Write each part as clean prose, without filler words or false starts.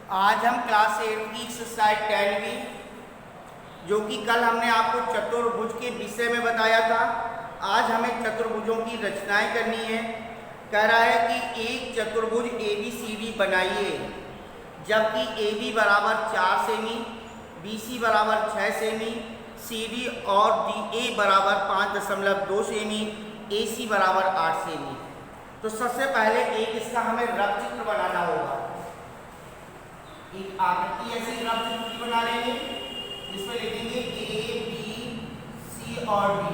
आज हम क्लास 8 की एक्सरसाइज 10वीं, जो कि कल हमने आपको चतुर्भुज के विषय में बताया था। आज हमें चतुर्भुजों की रचनाएं करनी है। कह रहा है कि एक चतुर्भुज ABCD बनाइए, जबकि AB बराबर 4 सेमी, BC बराबर 6 सेमी, CD और DA बराबर 5.2 सेमी, AC बराबर 8 सेमी। तो सबसे पहले एक इसका हमें रफ चित्र बनाना होगा। एक आकृति ऐसी रफ चित्र बना लेंगे जिसमें लिखेंगे A, B, C और D।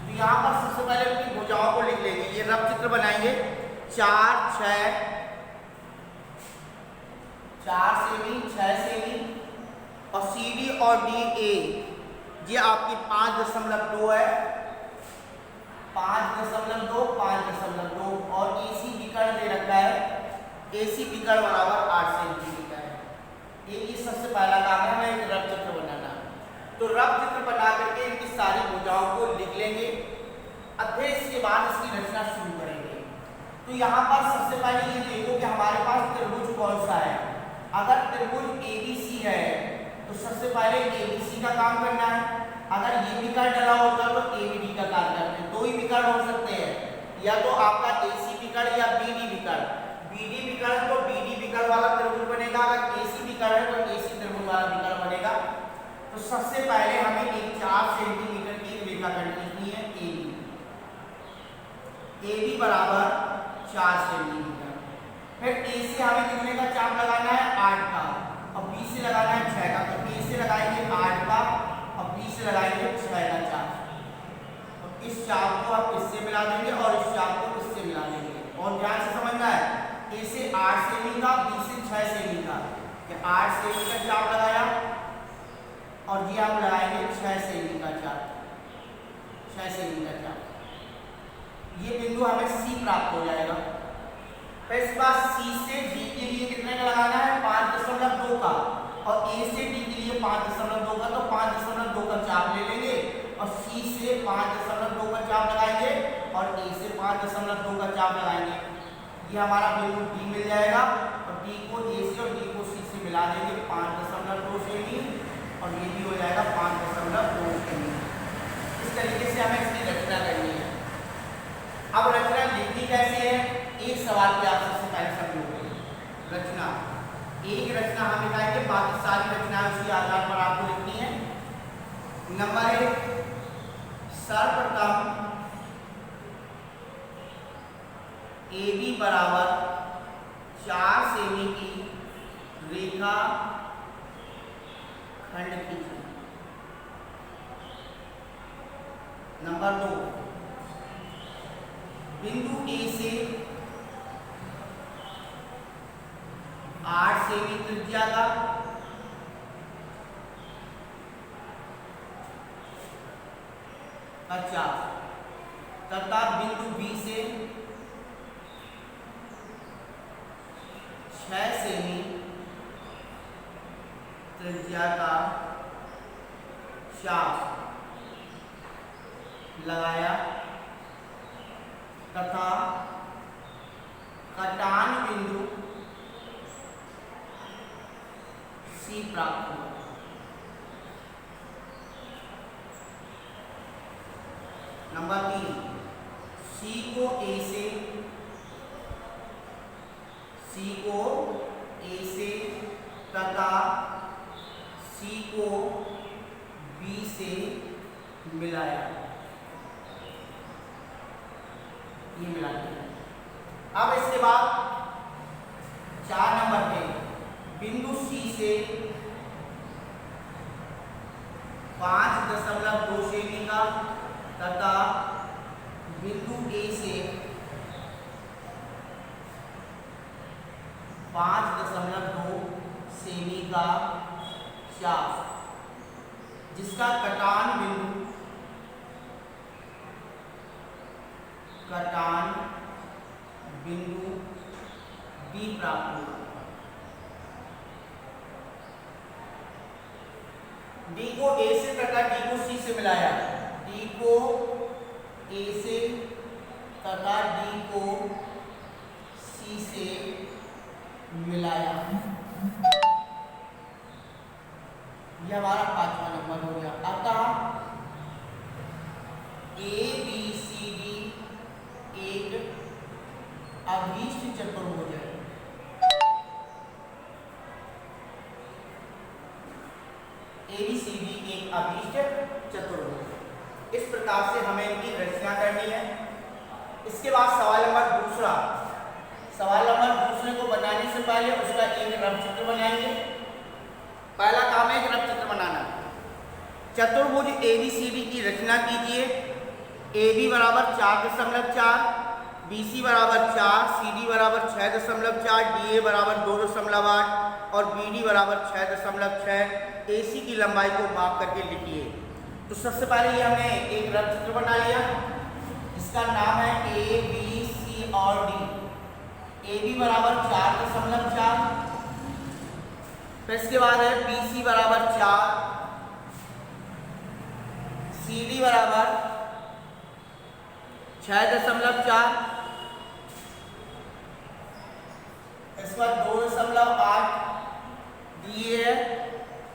तो यहाँ पर सबसे पहले अपनी भुजाओं को लिख लेंगे। ये रफ चित्र बनाएंगे 4 सेमी, 6 सेमी और CD और DA ये आपकी 5.2 है, 5.2 और AC विकर्ण दे रखा है। AC विकर्ण बराबर 8 सेंटीमीटर है। ये सबसे पहला काम है, हमें एक रफ चित्र बनाना। तो रफ चित्र बना करके इनकी सारी भुजाओं को लिख लेंगे। फिर इसके बाद इसकी रचना शुरू करेंगे। तो यहाँ पर सबसे पहले ये देखो कि हमारे पास त्रिभुज कौन सा है। अगर त्रिभुज ABC है तो सबसे पहले ABC का काम करना है। अगर ये विकर्ण डला होगा तो ABD का काम करते हैं। दो ही विकर्ण हो सकते हैं, या तो आपका AC विकर्ण या BD विकर्ण। BD विकर्ण तो BD विकर्ण वाला त्रिभुज बनेगा, अगर AC विकर्ण है तो AC त्रिभुज वाला विकर्ण बनेगा। तो सबसे पहले हमें एक 4 सेंटीमीटर की रेखा खींचनी है AB बराबर 4 सेंटीमीटर। फिर A से हमें कितने का चाप लगाना है, 8 का, और B से लगाना है 6 का। तो A से लगाएंगे 8 का और B से लगाएंगे 6 का चाप। तो इस चाप को आप इससे मिला देंगे और इस चाप को इससे मिला देंगे। और ध्यान से समझना है, A से 8 सेमी का, B से 6 सेमी का। 8 सेमी का चाप लगाया और ये हम लगाएंगे 6 सेमी का चाप, 6 सेमी का चाप। ये बिंदु हमें C प्राप्त हो जाएगा। फिर इसके बाद C से D के लिए कितने का लगाना है, 5.2 का, और A से D के लिए 5.2 का। तो 5.2 का चाप ले लेंगे और C से 5.2 का चाप लगाएंगे और A से 5.2 का चाप लगाएंगे। ये हमारा बिंदु D मिल जाएगा और D को A से और D को C से मिला देंगे 5.2 सेमी, और ये भी हो जाएगा 5.2 सेमी। इस तरीके से हमें इसकी रचना करनी है। अब रचना लिखनी कैसे है, एक सवाल पे आप सबसे पहले समझोगे। रचना, एक रचना हम लिखाएंगे, बाकी सारी रचना उसी आधार पर आपको लिखनी है। नंबर 1, सर्वप्रथम AB बराबर 4 सेमी की रेखा खंड खींचें। नंबर 2, बिंदु A से 8 सेमी त्रिज्या का चाप तथा बिंदु B से 6 सेमी त्रिज्या का चाप लगाया तथा कटान बिंदु C प्राप्त हुआ। नंबर 3, C को A से तथा C को B से मिलाया। ये मिला दिया। अब इसके बाद 4 नंबर पे बिंदु C से 5.2 सेमी का तथा बिंदु A से 5.2 सेमी का चाप, जिसका कटान बिंदु B प्राप्त हुआ। D को A से तथा D को C से मिलाया। D को A से तथा D को C से मिलाया। ये हमारा 5वां नंबर हो गया। अतः ABCD एक अभीष्ट चतुर्भुज है। ABCD एक अभीष्ट चतुर्भुज। इस प्रकार से हमें इनकी रचना करनी है। इसके बाद सवाल नंबर दूसरा। सवाल नंबर दूसरे को बनाने से पहले उसका एक रफ चित्र बनाएंगे। पहला काम है एक रफ चित्र बनाना। चतुर्भुज ABCD की रचना कीजिए। AB बराबर 4.4, BC बराबर 4, CD बराबर 6.4, DA बराबर 2.8 और BD बराबर 6.6। AC की लंबाई को माप करके लिखिए। तो सबसे पहले ये हमने एक रफ चित्र बना लिया। इसका नाम है A, B, C और D। AB बराबर 4.4, फिर इसके बाद है BC बराबर 4, CD बराबर 6.4, इसके बाद 2.8 दिए है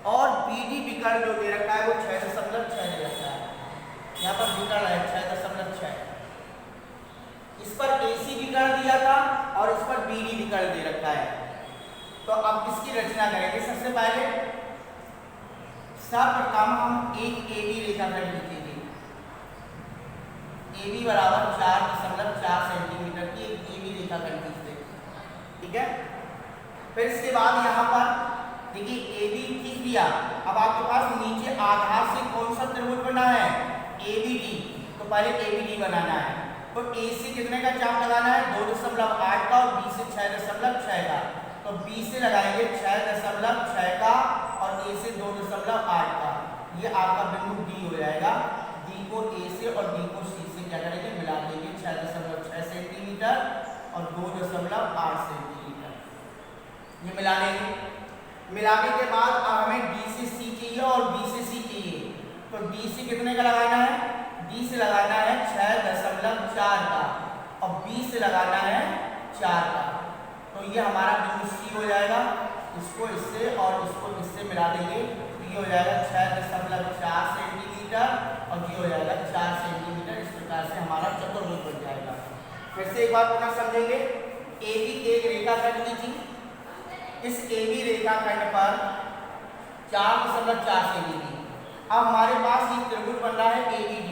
और BD विकर्ण जो दे रखा है वो 6.6 दे रखा है। यहाँ पर विकर्ण है 6.6। इस पर AC विकर्ण दिया था और इस पर BD विकर्ण दे रखा है। तो अब इसकी रचना करेंगे। सबसे पहले सर्वप्रथम हम एक AB रेखाखंड लिखेंगे। AB बराबर 4.4 सेंटीमीटर की एक AB रेखाखंड खींचते, ठीक है। फिर इसके बाद यहाँ पर देखिए AB खींच दिया। अब आपके पास नीचे आधार से कौन सा त्रिभुज बना है? ABD। तो पहले ABD बनाना है। तो A से कितने का चाप लगाना है? 2.8 का और B से 6.6 का। तो B से लगाएंगे 6.6 का और A से 2.8 का। ये आपका बिंदु D हो जाएगा। D को A से और D को C से क्या करेंगे? मिला देंगे। 6.6 सेंटीमीटर और 2.8 सेंटीमीटर ये मिला लेंगे। मिलाने के बाद अब हमें D से C चाहिए और B से C चाहिए। तो D से कितने का लगाना है? D से लगाना है 6.4 का और B से लगाना है 4 का। तो ये हमारा बिंदु C हो जाएगा। इसको इससे और इसको इससे मिला देंगे तो ये हो जाएगा 6.4 सेंटीमीटर और ये हो जाएगा 4 सेंटीमीटर। इस प्रकार से हमारा चतुर्भुज बन जाएगा। फिर से एक बात पुनः समझेंगे। AB एक रेखाखंड लीजिए। इस AB रेखाखंड पर 4.4 सेंटीमीटर। अब हमारे पास ये त्रिभुज बन रहा है ABD।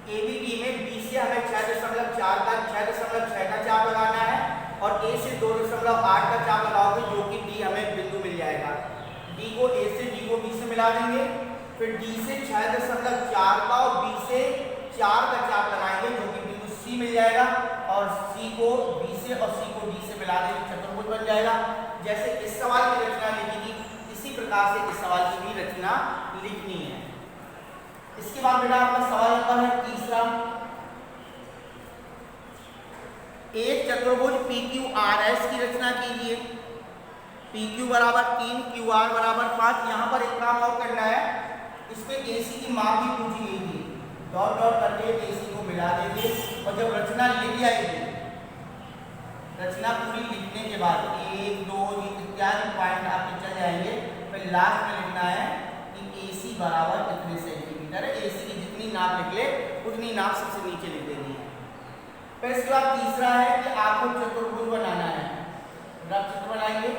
ABD में B से हमें 6.4 का 6.6 का चाप लगाना है और A से 2.8 का चाप लगाओगे जो कि D हमें बिंदु मिल जाएगा। D को A से D को B से मिला देंगे। फिर D से 6.4 का और B से 4 का चाप लगाएंगे जो कि बिंदु C मिल जाएगा और C को B से और C को D से मिला देंगे, चतुर्भुज बन जाएगा। जैसे इस सवाल की रचना लिखी थी इसी प्रकार से इस सवाल की भी रचना लिखनी है। इसके बाद बेटा आपका सवाल नंबर है तीसरा। एक चतुर्भुज PQRS की रचना कीजिए। PQ बराबर 3, QR बराबर 5। यहाँ पर एक काम और करना है। इसमें AC की माप भी पूछी गई थी। डॉट डॉट करके AC को मिला देंगे और जब रचना लिख जाएगी, रचना पूरी लिखने के बाद 1, 2 इत्यादि पॉइंट आपके चल जाएंगे। फिर लास्ट में लिखना है कि AC बराबर कितने सेंटीमीटर है। AC की जितनी नाप निकले उतनी नाप सबसे नीचे लिख देनी है। फिर इसके बाद तीसरा है कि आपको चतुर्भुज बनाना है। रफ चित्र बनाएंगे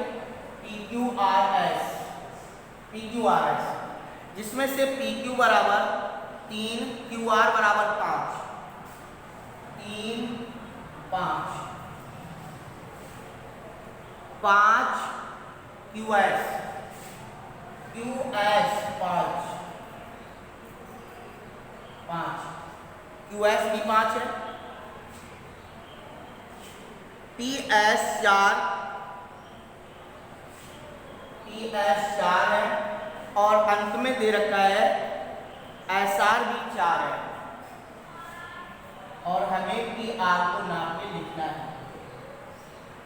PQRS, जिसमें से PQ बराबर 3, QR बराबर 5, 3, 5, 5 QS 5 QS भी 5 है। PS 4 है और अंत में दे रखा है SR भी 4 है और हमें PR को नाप के लिखना है।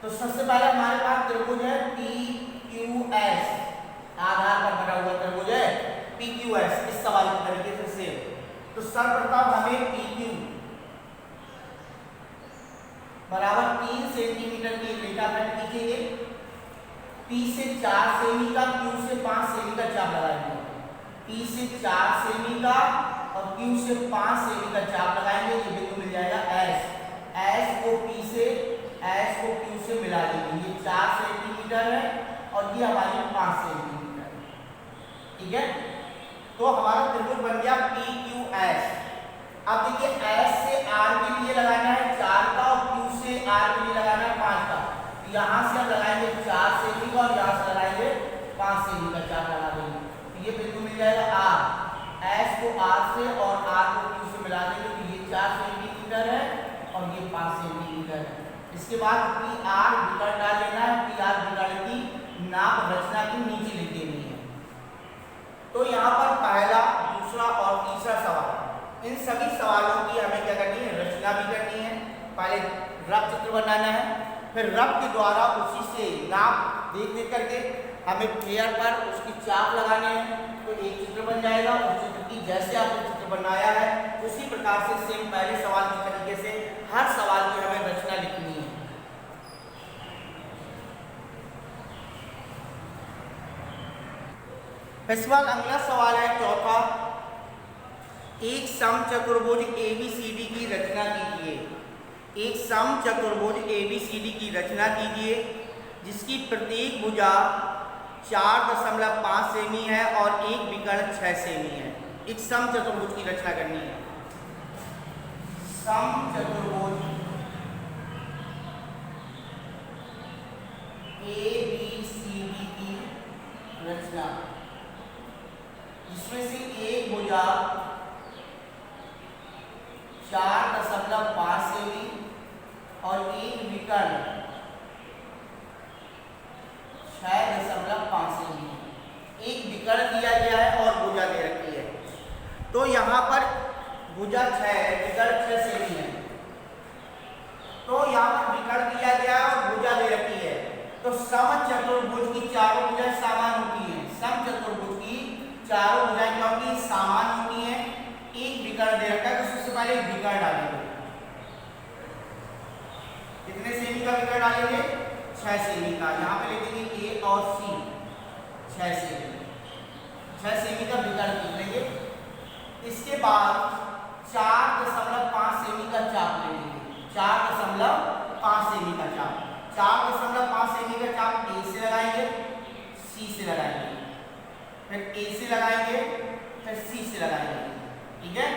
तो सबसे पहले हमारे पास त्रिभुज है PQS, आधार पर बना हुआ त्रिभुज है PQS। इस सवाल के तरीके से तो सर्वप्रथम हमें PQ बराबर 3 सेंटीमीटर की रेखाखंड खींचेंगे। P से 4 सेमी का, Q से 5 सेमी का चाप लगाएंगे। P से 4 सेमी का और Q से 5 सेमी का चाप लगाएंगे, ये बिंदु मिल जाएगा S। S को Q से मिला देंगे, ये 4 सेंटीमीटर है और ये हमारी 5 सेंटीमीटर है, ठीक है। तो हमारा त्रिभुज बन गया PQS। अब देखिए S से R के लिए लगाना है 4 का और Q से R के लिए लगाना है 5 का। तो यहाँ से हम लगाएंगे 4 सेमी का और यहाँ से लगाएंगे 5 सेमी का चाप लगा देंगे, तो ये बिंदु मिल जाएगा R। S को R से और R को Q से मिला देंगे, तो ये 4 सेंटीमीटर है और ये 5 सेंटीमीटर है। इसके बाद PR विकर्ण डाल लेना है, PR विकर्ण की नाप रचना की नीचे लिख देनी है। तो यहाँ पर पहला, दूसरा और तीसरा सवाल, इन सभी सवालों की हमें क्या करनी है, रचना भी करनी है। पहले रफ चित्र बनाना है, फिर रफ के द्वारा उसी से नाप देख करके हमें पेयर पर उसकी चाप लगाने हैं, तो एक चित्र बन जाएगा। उस चित्र की जैसे आपने चित्र बनाया है उसी प्रकार से सेम पहले सवाल के तरीके से हर सवाल की हमें रचना लिखनी है। इस बार अगला सवाल है चौथा, एक समचतुर्भुज ABCD की रचना कीजिए। एक समचतुर्भुज ABCD की रचना कीजिए जिसकी प्रत्येक भुजा 4.5 सेमी है और एक विकर्ण 6 सेमी है। एक समचतुर्भुज की रचना करनी है। समचतुर्भुज ABCD की रचना, जिसमें से एक भुजा 4.5 सेमी और एक विकर्ण 6.5 सेमी। एक विकर्ण दिया गया है और भुजा दे रखी है। तो यहाँ पर भुजा 6 है, विकर्ण 6 सेमी है। तो यहाँ पर विकर्ण दिया गया है और भुजा दे रखी है। तो समचतुर्भुज की चारों भुजाएं समान होती हैं। समचतुर्भुज की चारों भुजाएं क्या होती हैं, समान होती हैं। एक विकर्ण दे रखा है, तो सबसे पहले विकर्ण डालेंगे। कितने सेमी का विकर्ण डालेंगे, 6 सेमी का। यहाँ पे लिखेंगे A और C, 6 सेमी, 6 सेमी का विकर्ण लिख लेंगे। इसके बाद 4.5 सेमी का चाप लेंगे। 4.5 सेमी का चाप, 4.5 सेमी का चाप A से लगाएंगे, C से लगाएंगे, फिर A से लगाएंगे, फिर C से लगाएंगे, ठीक है।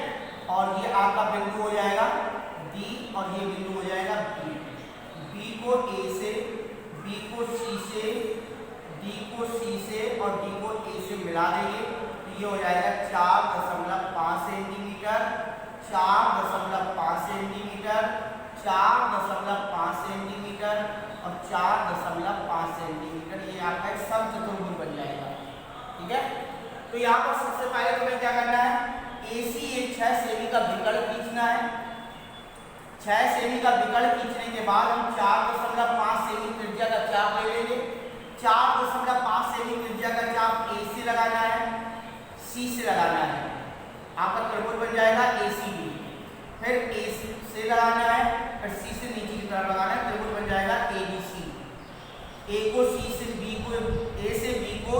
और ये आपका बिंदु हो जाएगा D और ये बिंदु हो जाएगा B। B को A से, B को C से, D को C से और D को A से मिला देंगे, तो ये हो जाएगा 4.5 सेंटीमीटर, 4.5 सेंटीमीटर, 4.5 सेंटीमीटर और 4.5 सेंटीमीटर। ये आपका एक समचतुर्भुज बन जाएगा, ठीक है। तो यहाँ पर सबसे पहले हमें क्या करना है, AC एक 6 सेमी का विकर्ण खींचना है। 6 सेमी का विकर्ण खींचने के बाद हम 4.5 सेमी त्रिज्या का चाप ले लेंगे। 4.5 सेमी त्रिज्या का चाप A से लगाना है, C से लगाना है। आपका त्रिभुज बन जाएगा ACB। फिर A से लगाना है, फिर C से नीचे की तरफ लगाना है, त्रिभुज बन जाएगा ABC। A को C से B को, A से B को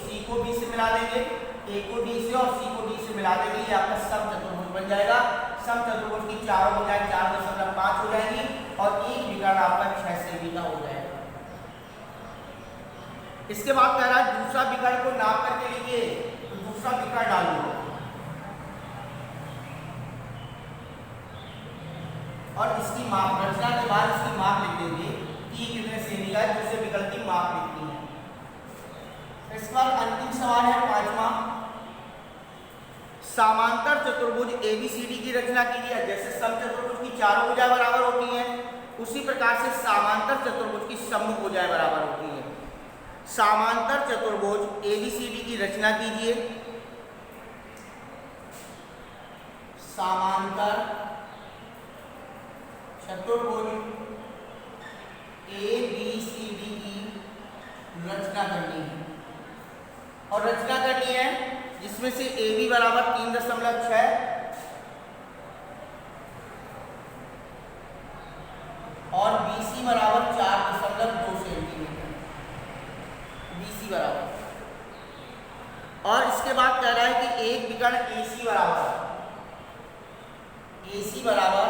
C को B से मिला देंगे, A को D से और C को D से मिला देंगे। ये आपका समचतुर्भुज बन जाएगा। समचतुर्भुज की चारों भुजाएं 4.5 हो जाएंगी और एक विकर्ण आपका 6 सेमी का हो जाएगा। इसके बाद कह रहा है दूसरा विकर्ण को नाप करके लिखिए, तो दूसरा विकर्ण डाल दो और इसकी माप, रचना के बाद इसकी माप लिख देंगे कि ये कितने सेमी का है। दूसरे विकर्ण की माप लिखनी है। इसके बाद अंतिम सवाल है पांचवा, समांतर चतुर्भुज ABCD की रचना कीजिए। जैसे समचतुर्भुज की चारों भुजाएं बराबर होती हैं, उसी प्रकार से समांतर चतुर्भुज की सम्मुख भुजाएं बराबर होती हैं। समांतर चतुर्भुज ABCD की रचना कीजिए। समांतर चतुर्भुज ABCD की रचना करनी है और रचना करनी है जिसमें से AB बराबर 3.6 और BC बराबर 4.2 सेंटीमीटर। BC बराबर। और इसके बाद कह रहा है कि एक विकर्ण AC बराबर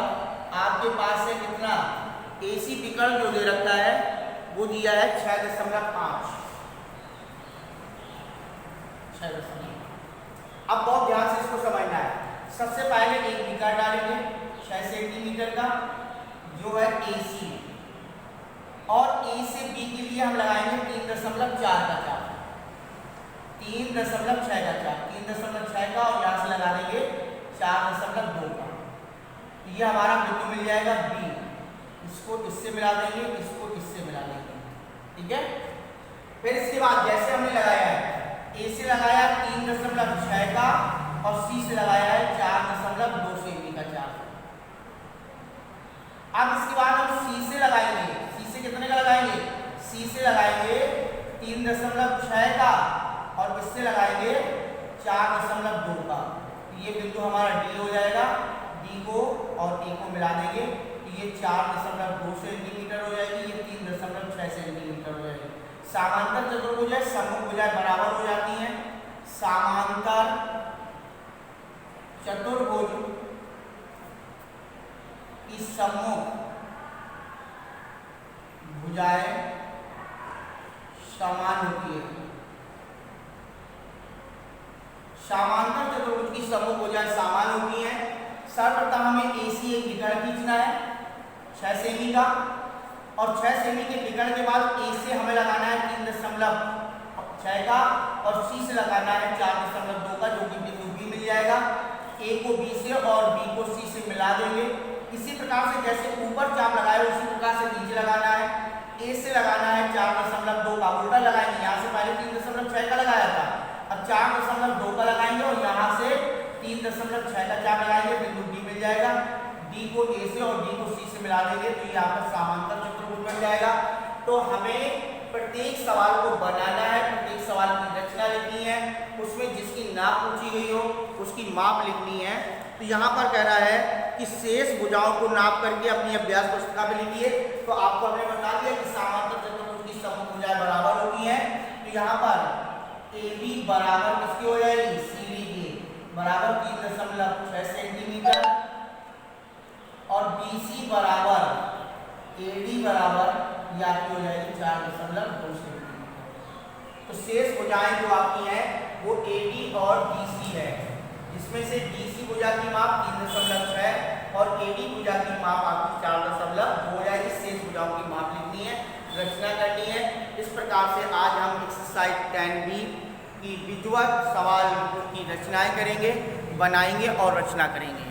आपके पास है कितना, AC विकर्ण जो दे रखा है वो दिया है 6.5। अब बहुत ध्यान से इसको समझना है। सबसे पहले एक विकर्ण डालेंगे 6 सेंटीमीटर का जो है AC, और A से B के लिए हम लगाएंगे 3.4 का चाप, 3.6 का चाप, 3.6 का, और यहाँ से लगा देंगे 4.2 का। ये हमारा बिंदु मिल जाएगा B। इसको इससे मिला देंगे, इसको इससे मिला देंगे, ठीक है। फिर इसके बाद जैसे हमने लगाया है, A से लगाया 3.6 का और C से लगाया है 4.2 सेमी का चाप। अब इसके बाद हम C से लगाएंगे, C से कितने का लगाएंगे, C से लगाएंगे 3.6 का और इससे लगाएंगे 4.2 का। ये बिंदु हमारा D हो जाएगा। D को और A को मिला देंगे तो ये 4.2 सेंटीमीटर हो जाएगी, ये 3.6 सेंटीमीटर हो जाएगी। समांतर चतुर्भुज सम्मुख भुजाएं बराबर हो जाती हैं। समांतर चतुर्भुज की सम्मुख भुजाएं समान होती है। समांतर चतुर्भुज की सम्मुख भुजाएं समान होती हैं। सर्वप्रथम हमें AC एक विकर्ण खींचना है 6 सेमी का, और 6 सेमी के विकर्ण के बाद A से हमें लगाना है 3.6 का और C से लगाना है 4.2 का, जो कि बिंदु B मिल जाएगा। A को B से और B को C से मिला देंगे। इसी प्रकार से जैसे ऊपर चाप लगाए उसी प्रकार से नीचे लगाना है। A से लगाना है 4.2 का, उल्टा लगाएंगे, यहाँ से पहले 3.6 का लगाया था, अब 4.2 का लगाएंगे और यहाँ से 3.6 का चाप लगाएंगे, बिंदु D मिल जाएगा। D को A से और D को C से मिला देंगे तो ये आपका समांतर चतुर्भुज बन जाएगा। तो हमें प्रत्येक सवाल को बनाना है, प्रत्येक सवाल की रचना लिखनी है, उसमें जिसकी नाप पूछी गई हो उसकी माप लिखनी है। तो यहाँ पर कह रहा है कि शेष भुजाओं को नाप करके अपनी अभ्यास पुस्तिका में लिखिए। तो आपको हमने बता दिया कि समांतर चतुर्भुज की सम्मुख भुजाएं बराबर होती हैं। तो यहाँ पर AB बराबर किसकी हो जाएगी, CD की बराबर 3.6 सेंटीमीटर, और BC बराबर AD बराबर ये आपकी हो जाएगी 4.2 सेंटीमीटर। तो शेष भुजाएं जो आपकी हैं वो AD और BC है, जिसमें से BC भुजा की माप 3.6 और AD भुजा की माप आपकी 4.2 हो जाएगी। शेष भुजाओं की माप लिखनी है, रचना करनी है। इस प्रकार से आज हम एक्सरसाइज 10B की विजुअल सवाल की रचनाएं करेंगे, बनाएंगे और रचना करेंगे।